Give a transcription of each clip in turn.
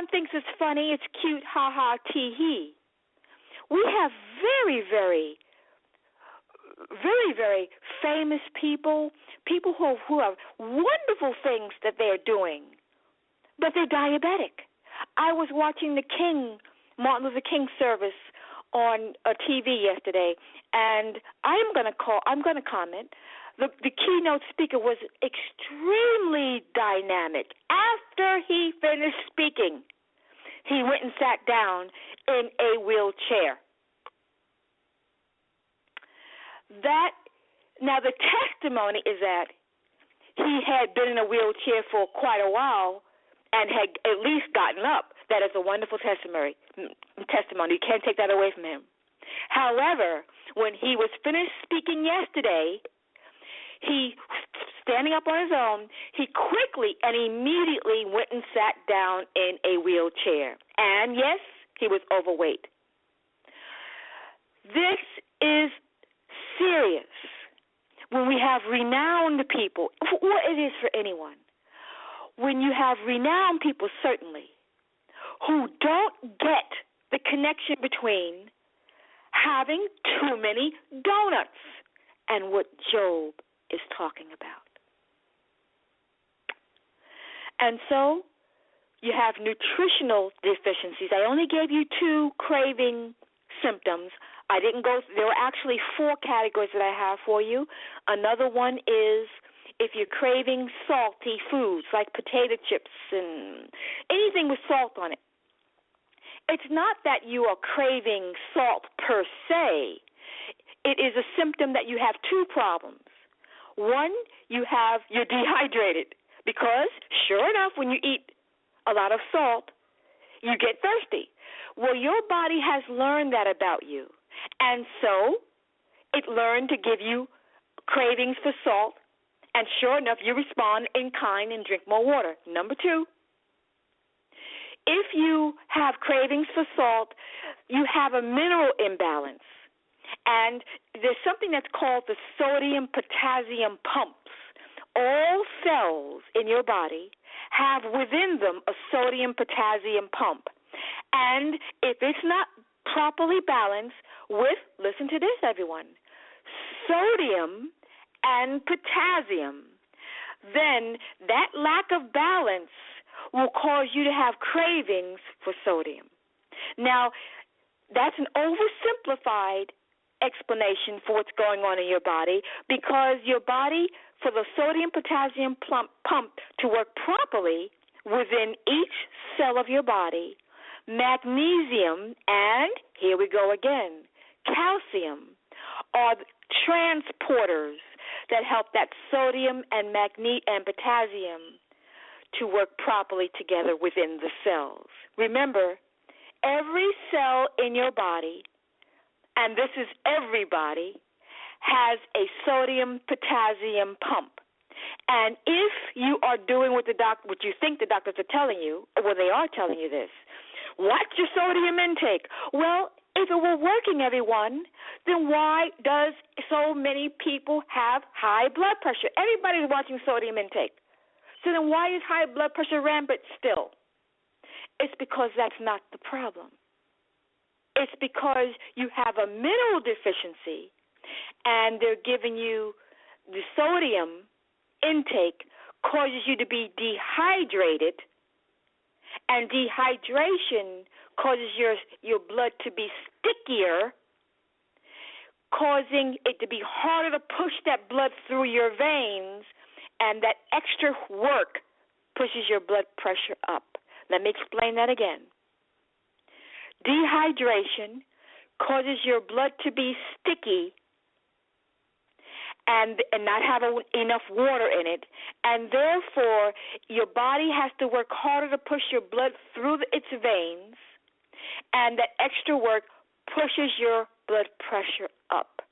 everyone thinks it's funny, it's cute, ha ha, tee hee. We have very, very, very, very famous people, people who have wonderful things that they're doing, but they're diabetic. I was watching the Martin Luther King service on a TV yesterday, and I'm going to comment. The keynote speaker was extremely dynamic. After he finished speaking, he went and sat down in a wheelchair. Now the testimony is that he had been in a wheelchair for quite a while and had at least gotten up. That is a wonderful testimony. You can't take that away from him. However, when he was finished speaking yesterday, he, standing up on his own, he quickly and immediately went and sat down in a wheelchair. And yes, he was overweight. This is serious when we have renowned people, or it is for anyone. When you have renowned people, certainly, who don't get the connection between having too many donuts and what Job is talking about. And so you have nutritional deficiencies. I only gave you 2 craving symptoms. I didn't go, there were actually 4 categories that I have for you. Another one is if you're craving salty foods like potato chips and anything with salt on it. It's not that you are craving salt per se. It is a symptom that you have 2 problems. One, you're dehydrated because, sure enough, when you eat a lot of salt, you get thirsty. Well, your body has learned that about you, and so it learned to give you cravings for salt, and sure enough, you respond in kind and drink more water. Number 2, if you have cravings for salt, you have a mineral imbalance. And there's something that's called the sodium-potassium pumps. All cells in your body have within them a sodium-potassium pump. And if it's not properly balanced with, listen to this, everyone, sodium and potassium, then that lack of balance will cause you to have cravings for sodium. Now, that's an oversimplified explanation for what's going on in your body, because your body, for the sodium-potassium pump to work properly within each cell of your body, magnesium and, here we go again, calcium are transporters that help that sodium and potassium to work properly together within the cells. Remember, every cell in your body, and this is everybody, has a sodium-potassium pump. And if you are doing what you think the doctors are telling you, well, they are telling you this, watch your sodium intake. Well, if it were working, everyone, then why does so many people have high blood pressure? Everybody's watching sodium intake. So then why is high blood pressure rampant still? It's because that's not the problem. It's because you have a mineral deficiency, and they're giving you the sodium intake causes you to be dehydrated, and dehydration causes your blood to be stickier, causing it to be harder to push that blood through your veins, and that extra work pushes your blood pressure up. Let me explain that again. Dehydration causes your blood to be sticky and not have enough water in it, and therefore your body has to work harder to push your blood through its veins, and that extra work pushes your blood pressure up.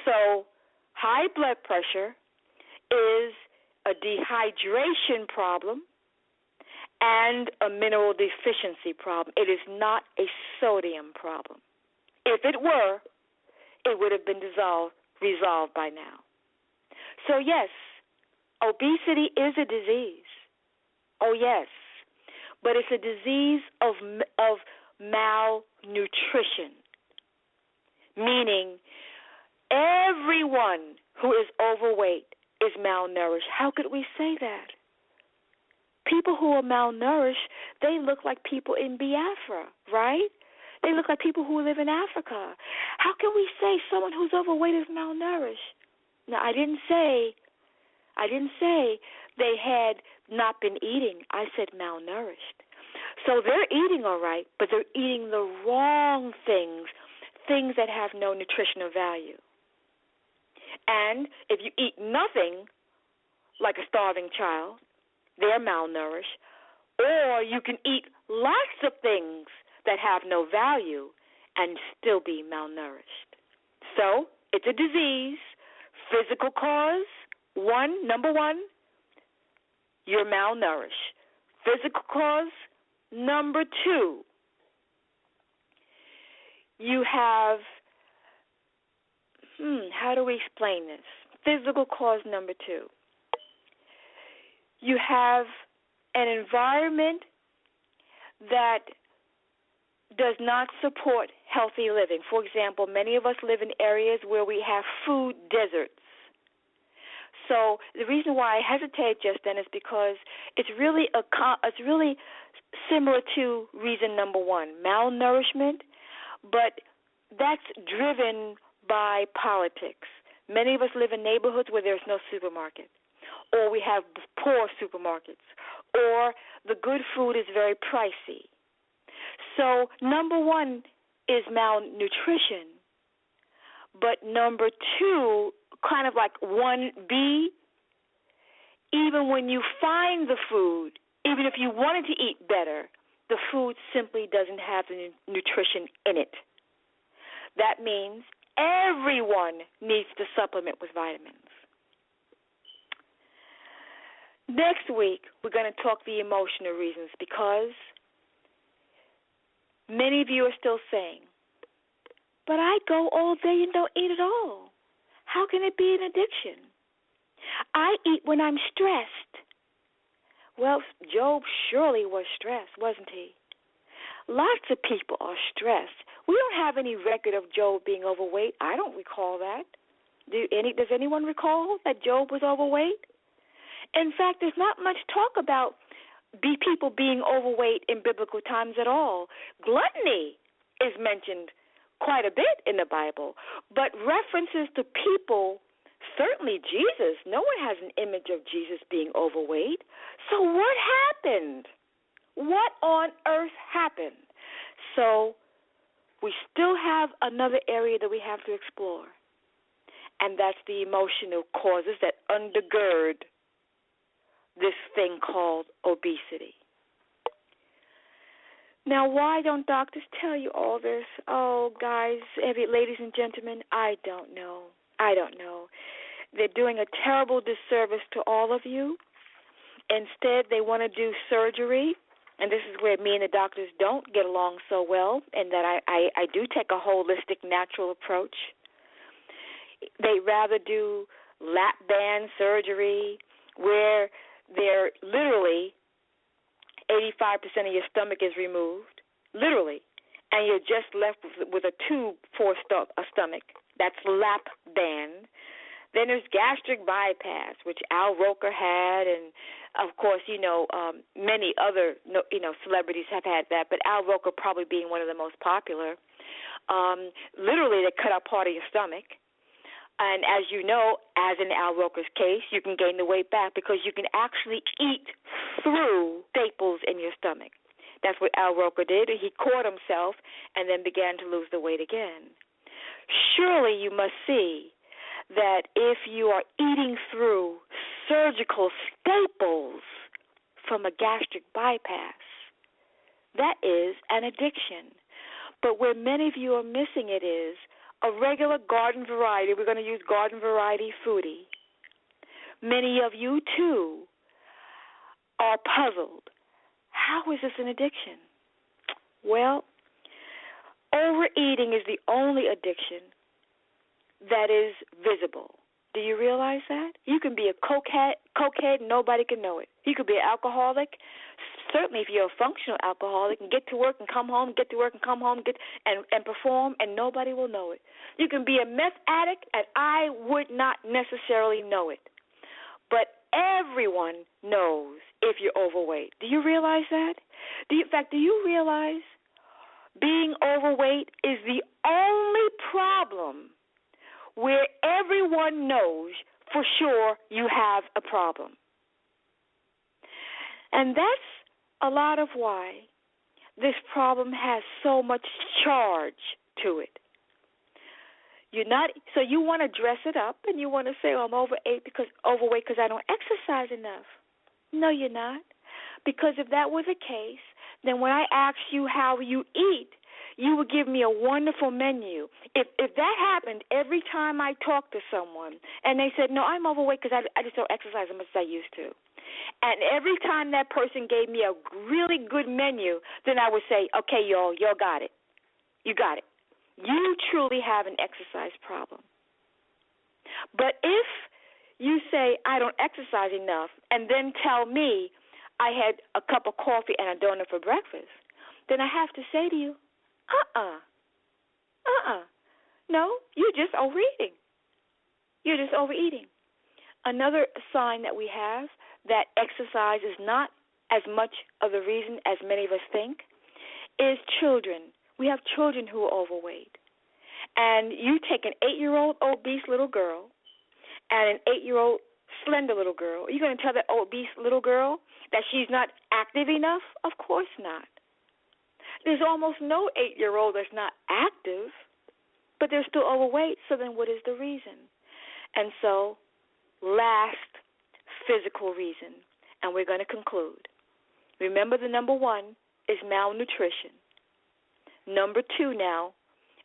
So high blood pressure is a dehydration problem and a mineral deficiency problem. It is not a sodium problem. If it were, it would have been resolved by now. So yes, obesity is a disease. Oh yes. but it's a disease of malnutrition, meaning everyone who is overweight is malnourished. How could we say that? People who are malnourished, they look like people in Biafra, right? They look like people who live in Africa. How can we say someone who's overweight is malnourished? Now, I didn't say they had not been eating. I said malnourished. So they're eating all right, but they're eating the wrong things that have no nutritional value. And if you eat nothing, like a starving child, they're malnourished. Or you can eat lots of things that have no value and still be malnourished. So it's a disease. Physical cause, number one, you're malnourished. Physical cause, number two, you have, how do we explain this? Physical cause number two, you have an environment that does not support healthy living. For example, many of us live in areas where we have food deserts. So the reason why I hesitated just then is because it's really similar to reason number one, malnourishment, but that's driven by politics. Many of us live in neighborhoods where there's no supermarket, or we have poor supermarkets, or the good food is very pricey. So number one is malnutrition, but number two, kind of like 1B, even when you find the food, even if you wanted to eat better, the food simply doesn't have the nutrition in it. That means everyone needs to supplement with vitamins. Next week, we're going to talk the emotional reasons, because many of you are still saying, but I go all day and don't eat at all. How can it be an addiction? I eat when I'm stressed. Well, Job surely was stressed, wasn't he? Lots of people are stressed. We don't have any record of Job being overweight. I don't recall that. Does anyone recall that Job was overweight? In fact, there's not much talk about people being overweight in biblical times at all. Gluttony is mentioned quite a bit in the Bible, but references to people, certainly Jesus, no one has an image of Jesus being overweight. So what happened? What on earth happened? So we still have another area that we have to explore, and that's the emotional causes that undergird this thing called obesity. Now, why don't doctors tell you all this? Oh, guys, ladies and gentlemen, I don't know. They're doing a terrible disservice to all of you. Instead, they want to do surgery, and this is where me and the doctors don't get along so well, and that I do take a holistic, natural approach. They'd rather do lap band surgery, where they're literally 85% of your stomach is removed, literally, and you're just left with a tube for a stomach. That's lap band. Then there's gastric bypass, which Al Roker had, and of course, many other celebrities have had that, but Al Roker probably being one of the most popular. Literally, they cut out part of your stomach. And as you know, as in Al Roker's case, you can gain the weight back because you can actually eat through staples in your stomach. That's what Al Roker did. He caught himself and then began to lose the weight again. Surely you must see that if you are eating through surgical staples from a gastric bypass, that is an addiction. But where many of you are missing it is a regular garden variety. We're going to use garden variety foodie. Many of you, too, are puzzled. How is this an addiction? Well, overeating is the only addiction that is visible. Do you realize that? You can be a cokehead and nobody can know it. You could be an alcoholic. Certainly, if you're a functional alcoholic, and get to work and come home, get to work and come home, and perform, and nobody will know it. You can be a meth addict, and I would not necessarily know it. But everyone knows if you're overweight. Do you realize that? In fact, do you realize being overweight is the only problem where everyone knows for sure you have a problem? And that's a lot of why this problem has so much charge to it. So you want to dress it up and you want to say, I'm overweight because I don't exercise enough. No, you're not. Because if that were the case, then when I ask you how you eat, you would give me a wonderful menu. If that happened every time I talked to someone and they said, no, I'm overweight because I just don't exercise as much as I used to. And every time that person gave me a really good menu, then I would say, okay, y'all got it. You got it. You truly have an exercise problem. But if you say, I don't exercise enough, and then tell me I had a cup of coffee and a donut for breakfast, then I have to say to you, no, you're just overeating. You're just overeating. Another sign that we have that exercise is not as much of the reason as many of us think is children. We have children who are overweight. And you take an 8-year-old obese little girl and an 8-year-old slender little girl. Are you going to tell that obese little girl that she's not active enough? Of course not. There's almost no 8-year-old that's not active, but they're still overweight. So then what is the reason? And so last physical reason, and we're going to conclude. Remember, the number 1 is malnutrition. Number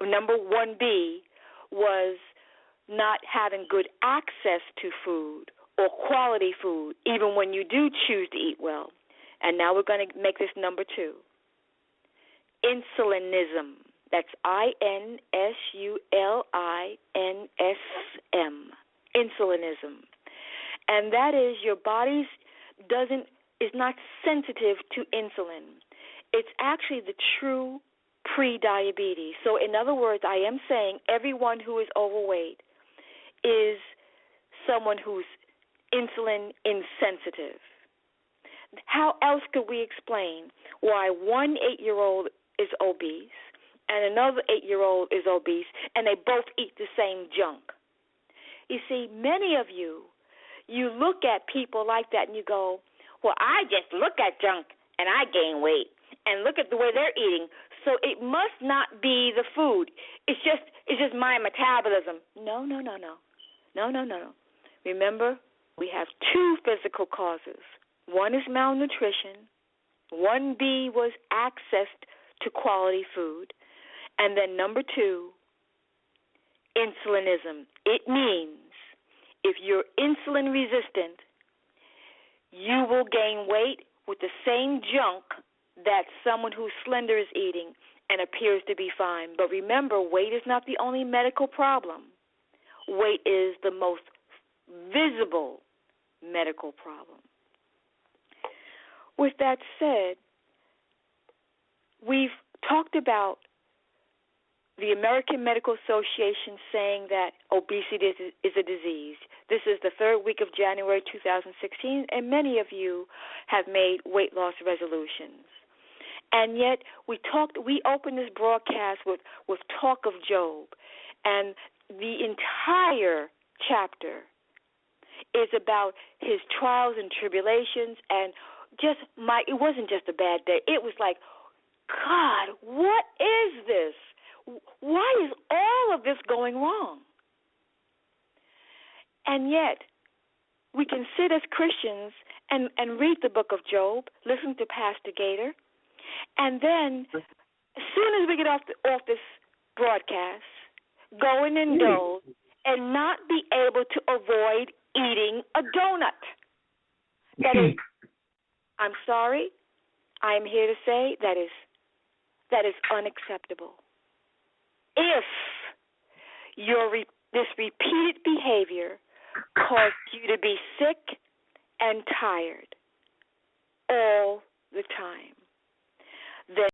1B was not having good access to food or quality food, even when you do choose to eat well. And now we're going to make this number 2. Insulinism. That's INSULINSM. Insulinism. And that is your body is not sensitive to insulin. It's actually the true pre-diabetes. So in other words, I am saying everyone who is overweight is someone who's insulin insensitive. How else could we explain why one 8-year-old is obese and another 8-year-old is obese and they both eat the same junk? You see, many of you look at people like that and you go, well, I just look at junk and I gain weight, and look at the way they're eating, so it must not be the food. It's just my metabolism. No. Remember, we have 2 physical causes. One is malnutrition. 1B was access to quality food. And then number 2, insulinism. It means if you're insulin resistant, you will gain weight with the same junk that someone who's slender is eating and appears to be fine. But remember, weight is not the only medical problem. Weight is the most visible medical problem. With that said, we've talked about the American Medical Association saying that obesity is a disease. This is the 3rd week of January 2016, and many of you have made weight loss resolutions. And yet we opened this broadcast with talk of Job, and the entire chapter is about his trials and tribulations, and it wasn't just a bad day. It was like, God, what is this? Why is all of this going wrong? And yet, we can sit as Christians and read the book of Job, listen to Pastor Gaiter, and then as soon as we get off this broadcast, go and indulge and not be able to avoid eating a donut. That is, I'm sorry, I am here to say that is unacceptable. If this repeated behavior caused you to be sick and tired all the time, then